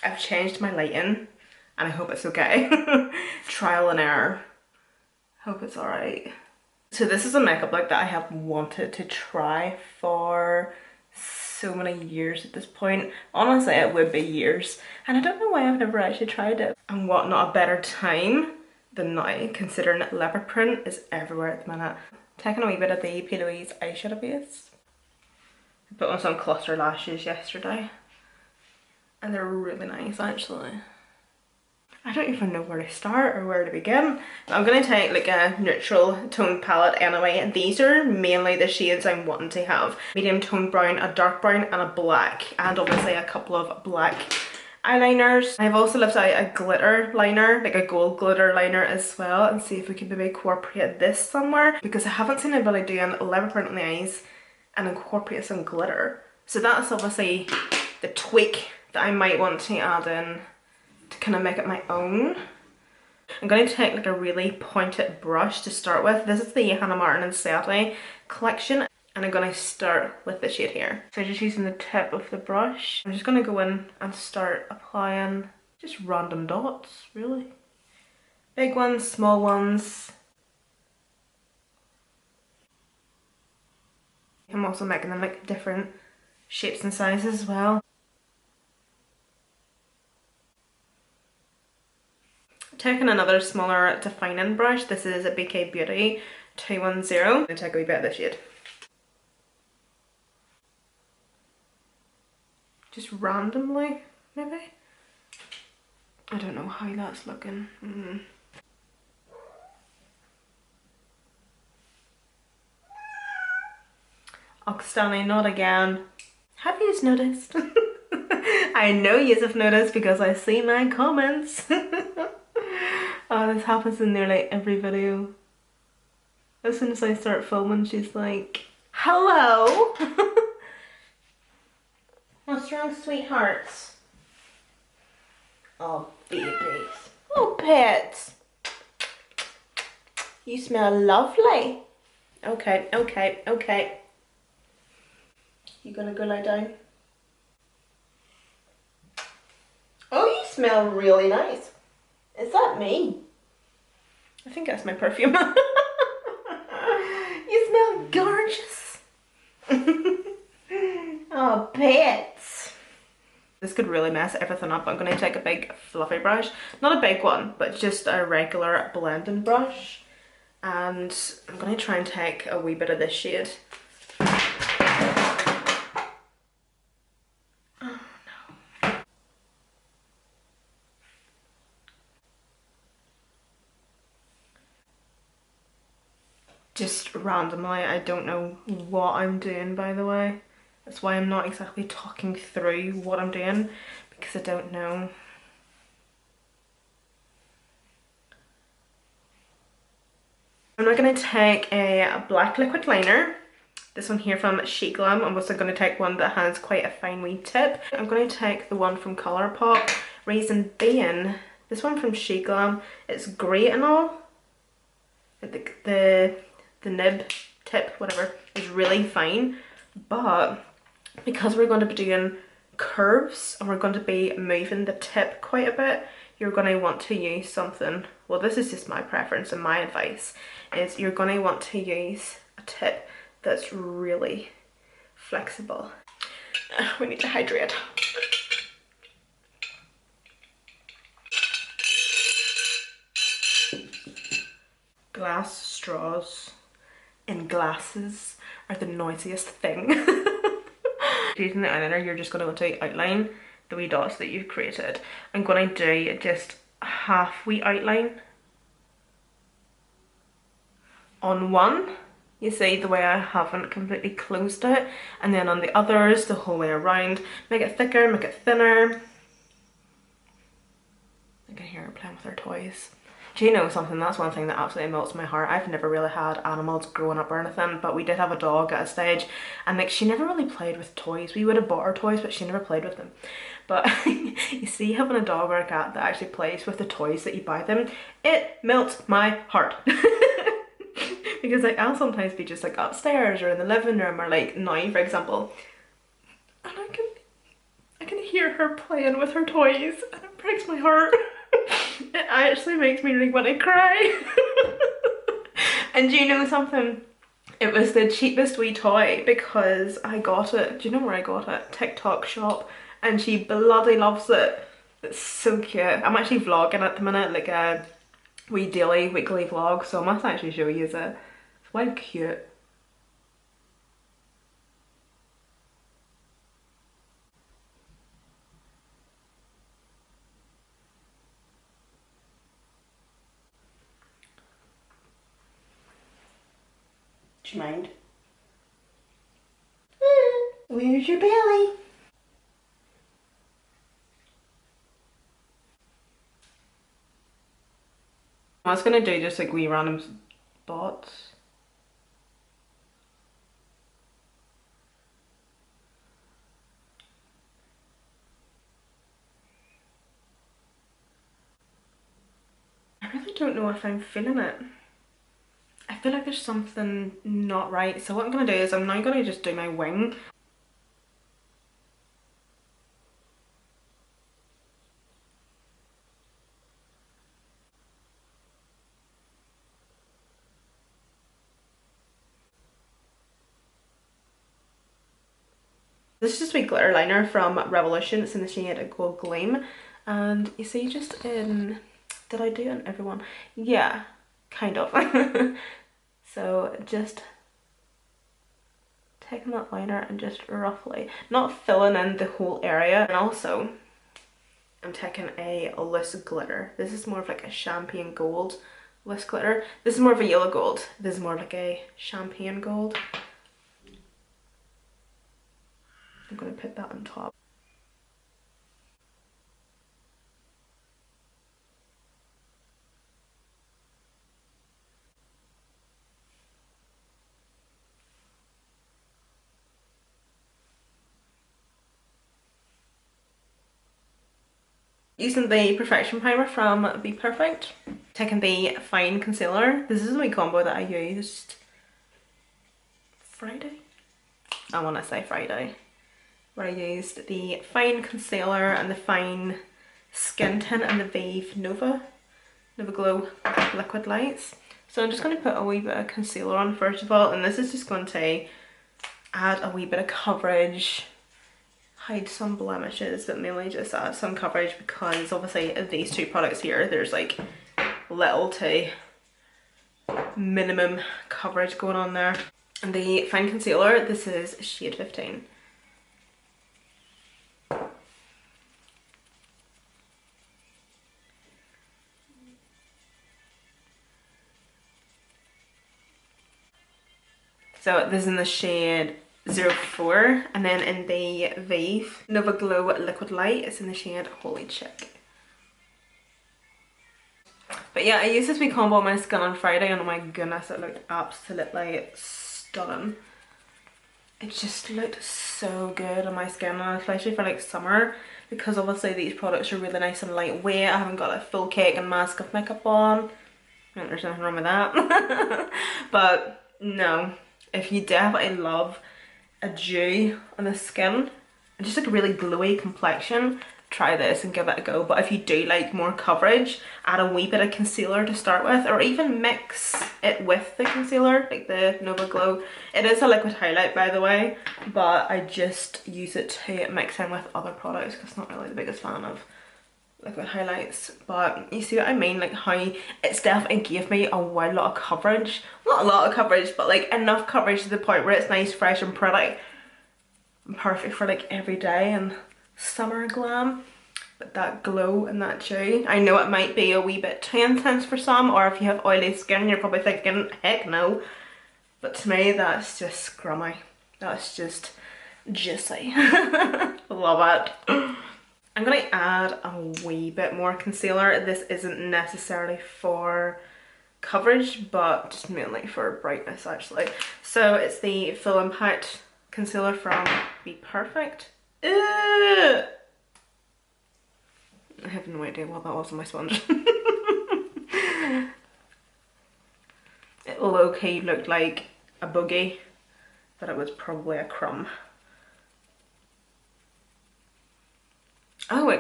I've changed my lighting and I hope it's okay. Trial and error. Hope it's alright. So this is a makeup look that I have wanted to try for so many years at this point. Honestly, it would be years. And I don't know why I've never actually tried it. And what not a better time than now, considering leopard print is everywhere at the minute. Taking a wee bit of the P. Louise eyeshadow base. I put on some cluster lashes yesterday. And they're really nice actually. I don't even know where to start or where to begin. I'm going to take like a neutral tone palette anyway, and these are mainly the shades I'm wanting to have. Medium tone brown, a dark brown and a black, and obviously a couple of black eyeliners. I've also left out a glitter liner, like a gold glitter liner as well, and see if we can maybe incorporate this somewhere, because I haven't seen anybody doing leopard print on the eyes and incorporate some glitter. So that's obviously the tweak that I might want to add in to kind of make it my own. I'm going to take like a really pointed brush to start with. This is the Hannah Martin and Sati collection, and I'm going to start with the shade here. So just using the tip of the brush, I'm just going to go in and start applying just random dots, really. Big ones, small ones. I'm also making them like different shapes and sizes as well. Taking another smaller defining brush. This is a BK Beauty 210. I'm going to take a wee bit of this shade. Just randomly, maybe? I don't know how that's looking. Oh, Stanley, not again. Have you noticed? I know you have noticed because I see my comments. Oh, this happens in nearly every video. As soon as I start filming, she's like, hello! What's wrong, sweethearts? Oh, babies. Oh, pets. You smell lovely. Okay, okay, okay. You gonna go lie down? Oh, you smell really nice. Is that me? I think that's my perfume. You smell gorgeous. Oh, pets. This could really mess everything up. I'm going to take a big fluffy brush. Not a big one, but just a regular blending brush. And I'm going to try and take a wee bit of this shade. Just randomly. I don't know what I'm doing, by the way. That's why I'm not exactly talking through what I'm doing, because I don't know. I'm now going to take a black liquid liner. This one here from She Glam. I'm also going to take one that has quite a fine wee tip. I'm going to take the one from Colourpop. Reason being, this one from She Glam, it's great and all. The nib tip, whatever, is really fine, but because we're going to be doing curves and we're going to be moving the tip quite a bit, you're going to want to use something, well, this is just my preference and my advice, is you're going to want to use a tip that's really flexible. We need to hydrate. Glass straws in glasses are the noisiest thing. Using the eyeliner, you're just going to want to outline the wee dots that you've created. I'm going to do just a half wee outline on one. You see the way I haven't completely closed it, and then on the others the whole way around. Make it thicker, make it thinner. I can hear her playing with her toys. Do you know something? That's one thing that absolutely melts my heart. I've never really had animals growing up or anything, but we did have a dog at a stage, and like she never really played with toys. We would have bought her toys, but she never played with them. But you see, having a dog or a cat that actually plays with the toys that you buy them, it melts my heart. Because like I'll sometimes be just like upstairs or in the living room, or like now for example, and I can hear hear her playing with her toys and it breaks my heart. It actually makes me really want to cry. And do you know something? It was the cheapest wee toy because I got it, do you know where I got it? TikTok shop, and she bloody loves it. It's so cute. I'm actually vlogging at the minute, like a wee daily, weekly vlog, so I must actually show you it. It's quite cute. Do you mind? Where's your belly? I was gonna do just like wee random spots. I really don't know if I'm feeling it. I feel like there's something not right. So what I'm gonna do is I'm now gonna just do my wing. This is just my glitter liner from Revolution. It's in the shade Gold Gleam. And you see just in, did I do it on everyone? Yeah, kind of. So just taking that liner and just roughly, not filling in the whole area. And also, I'm taking a loose glitter. This is more of like a champagne gold loose glitter. This is more of a yellow gold. This is more like a champagne gold. I'm going to put that on top. Using the Perfection Primer from Be Perfect. Taking the Fine Concealer. This is my combo that I used Friday? I want to say Friday. Where I used the Fine Concealer and the Fine Skin Tint and the Vive Nova Glow Liquid Lights. So I'm just going to put a wee bit of concealer on first of all, and this is just going to add a wee bit of coverage, hide some blemishes, but mainly just add some coverage because obviously these two products here, there's like little to minimum coverage going on there. And the Fine Concealer, this is shade 15. So this is in the shade 04, and then in the Vive Nova Glow Liquid Light, it's in the shade Holy Chick. But yeah, I used this wee combo on my skin on Friday, and oh my goodness, it looked absolutely stunning. It just looked so good on my skin, and especially for like summer, because obviously these products are really nice and lightweight. I haven't got a full cake and mask of makeup on. There's nothing wrong with that. But no, if you definitely love a dew on the skin and just like a really glowy complexion, try this and give it a go. But if you do like more coverage, add a wee bit of concealer to start with, or even mix it with the concealer, like the Nova Glow. It is a liquid highlight, by the way, but I just use it to mix in with other products because I'm not really the biggest fan of liquid highlights. But you see what I mean, like how it's definitely gave me a wild lot of coverage. Not a lot of coverage, but like enough coverage to the point where it's nice, fresh and pretty. Perfect for like every day and summer glam. But that glow and that dew, I know it might be a wee bit too intense for some, or if you have oily skin you're probably thinking heck no, but to me that's just scrummy. That's just juicy. Love it. I'm going to add a wee bit more concealer. This isn't necessarily for coverage, but just mainly for brightness actually. So it's the Full Impact Concealer from Be Perfect. I have no idea what that was on my sponge. It low-key looked like a boogie, but it was probably a crumb.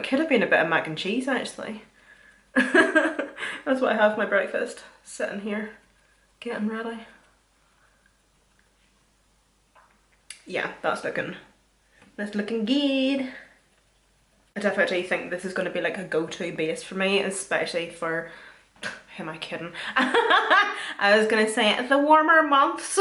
could have been a bit of mac and cheese actually. That's what I have for my breakfast, sitting here, getting ready. Yeah, that's looking good. I definitely think this is going to be like a go-to base for me, especially for, who am I kidding? I was going to say the warmer months.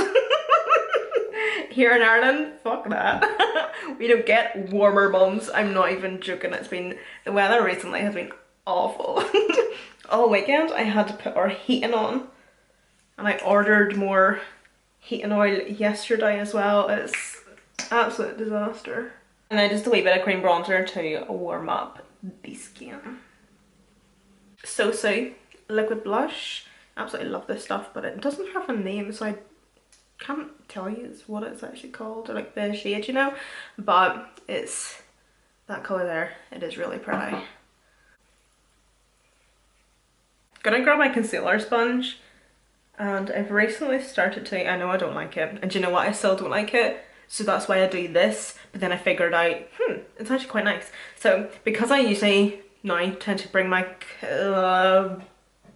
Here in Ireland, fuck that. We don't get warmer months. I'm not even joking. The weather recently has been awful. All weekend I had to put our heating on, and I ordered more heating oil yesterday as well. It's absolute disaster. And then just a wee bit of cream bronzer to warm up the skin. So liquid blush. Absolutely love this stuff, but it doesn't have a name, so I can't tell you what it's actually called, or like the shade, you know, but it's that colour there. It is really pretty. Gonna grab my concealer sponge, and I've recently started to, I know I don't like it, and do you know what, I still don't like it, so that's why I do this, but then I figured out, it's actually quite nice. So because I usually now tend to bring my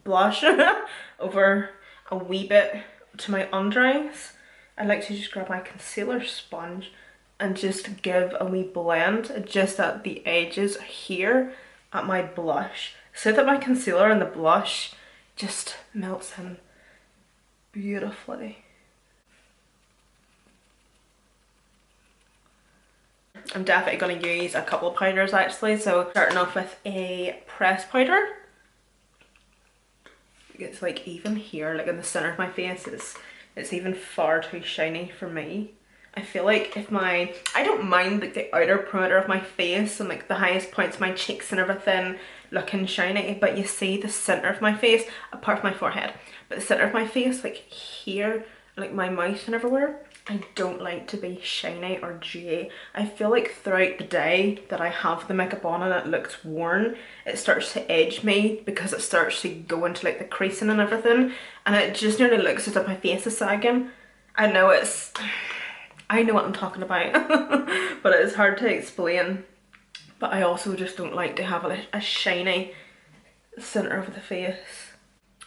blush over a wee bit to my under eyes, I like to just grab my concealer sponge and just give a wee blend just at the edges here at my blush, so that my concealer and the blush just melts in beautifully. I'm definitely going to use a couple of powders actually, so starting off with a pressed powder. It's like even here, like in the center of my face, it's even far too shiny for me. I feel like I don't mind like the outer perimeter of my face and like the highest points of my cheeks and everything looking shiny, but you see the center of my face, apart from my forehead, but the center of my face, like here, like my mouth and everywhere, I don't like to be shiny or dewy. I feel like throughout the day that I have the makeup on and it looks worn, it starts to edge me because it starts to go into like the creasing and everything, and it just nearly looks as if my face is sagging. I know what I'm talking about, but it's hard to explain. But I also just don't like to have a shiny center of the face.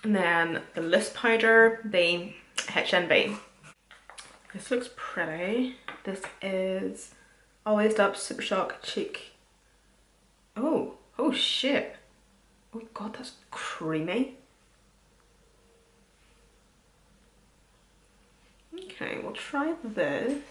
And then the loose powder, the HNB. This looks pretty. This is Always Up Super Shock Cheek. Oh shit. Oh god, that's creamy. Okay, we'll try this.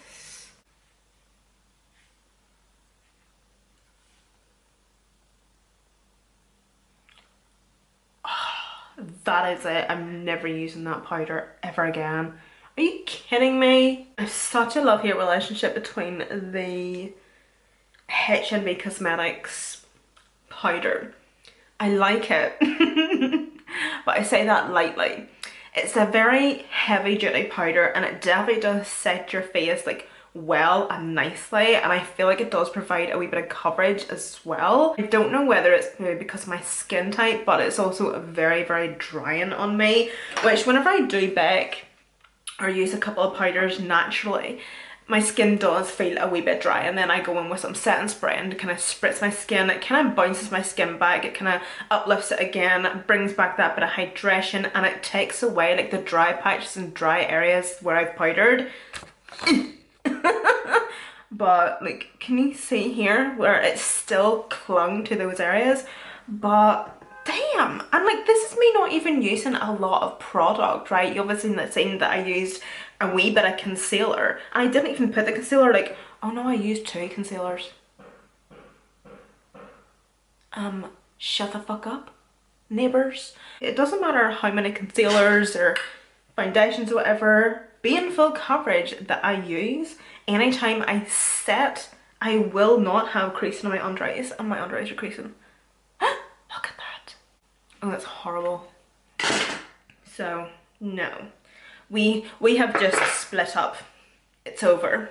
That is it. I'm never using that powder ever again. Are you kidding me? I have such a love-hate relationship between the HNB Cosmetics powder. I like it, but I say that lightly. It's a very heavy duty powder, and it definitely does set your face like well and nicely, and I feel like it does provide a wee bit of coverage as well. I don't know whether it's maybe because of my skin type, but it's also very drying on me, which whenever I do bake or use a couple of powders naturally, my skin does feel a wee bit dry, and then I go in with some setting spray and kind of spritz my skin. It kind of bounces my skin back, it kind of uplifts it again, brings back that bit of hydration, and it takes away like the dry patches and dry areas where I've powdered. But like, can you see here where it still clung to those areas? But damn, and like this is me not even using a lot of product, right? You obviously seen that I used a wee bit of concealer, and I didn't even put the concealer, like, oh no, I used 2 concealers. Shut the fuck up, neighbours. It doesn't matter how many concealers or foundations or whatever, being full coverage that I use, anytime I set, I will not have creasing on my under eyes, and my under eyes are creasing. Look at that. Oh, that's horrible. So no, we have just split up. It's over.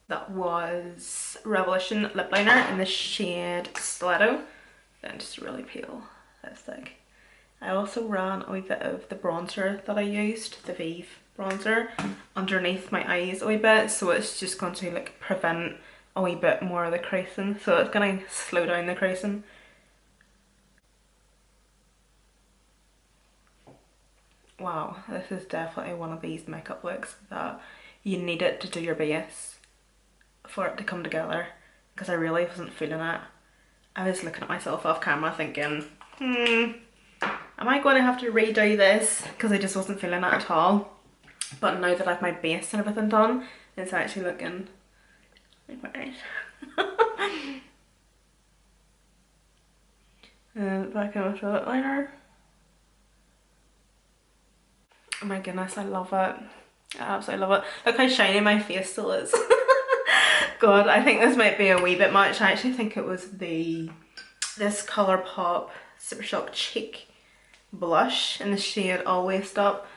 That was Revolution lip liner in the shade Stiletto. Then just really pale lipstick. I also ran a wee bit of the bronzer that I used, the Vive bronzer, underneath my eyes a wee bit, so it's just going to like prevent a wee bit more of the creasing, so it's going to slow down the creasing. Wow, this is definitely one of these makeup looks that you need it to do your base for it to come together, because I really wasn't feeling it. I was looking at myself off camera thinking, am I going to have to redo this? Because I just wasn't feeling it at all. But now that I have my base and everything done, it's actually looking quite nice. And back in with the lip liner. Oh my goodness, I love it. I absolutely love it. Look how shiny my face still is. God, I think this might be a wee bit much. I actually think it was this Colourpop Super Shock Cheek blush in the shade Always Stop,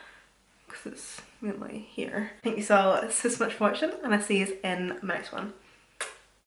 because it's really here. Thank you so much for watching, and I'll see you in my next one.